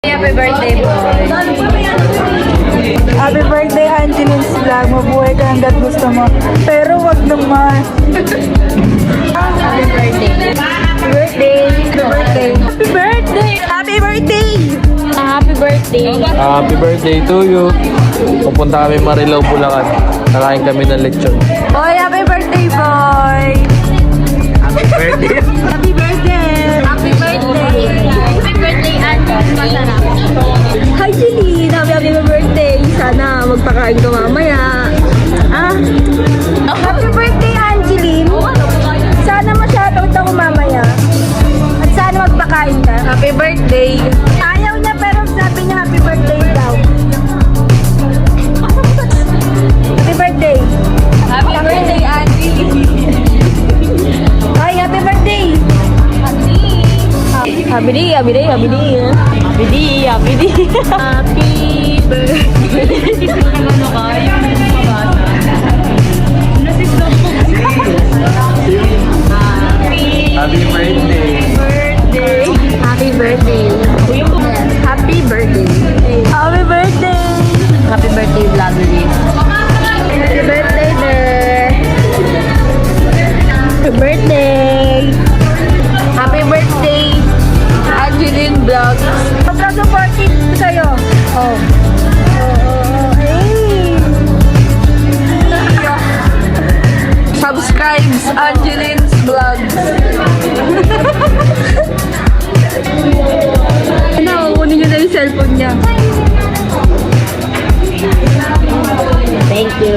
Happy birthday, boy. Happy birthday, Angelin's Vlog. Mabuhay ka hanggat gusto mo. Pero wag naman. Happy birthday. Happy birthday. Happy birthday. Happy birthday. Happy birthday. Happy birthday to you. Pupunta kami Marilao, Bulacan. Nakain kami ng lechon. Boy, happy birthday, boy. Happy birthday. Happy birthday. Happy birthday. Happy birthday, Angie. Masarap. Hi, Celine. Happy birthday. Sana magpakain ka mamaya. Happy birthday, Angeline. Sana ma-shoutout ako mamaya. At sana magpakain ka. Happy birthday. Ayaw niya pero sabi niya happy birthday daw. Happy birthday. Happy birthday, Angie. Ay, happy birthday. Happy day, happy day, happy day. Happy day. Happy birthday. Ano ka? Yung mabasa. Nasip lang po. Happy birthday. Happy birthday. Happy birthday. Happy birthday. Happy birthday, vloggeries. Happy birthday, there. Happy birthday. Happy birthday, Angeline Vlogs. Sobrang supportive ko sa'yo. Oh. Hey. Subscribes Angeline's Vlogs. Ano, kunin niyo na yung cellphone niya. Thank you.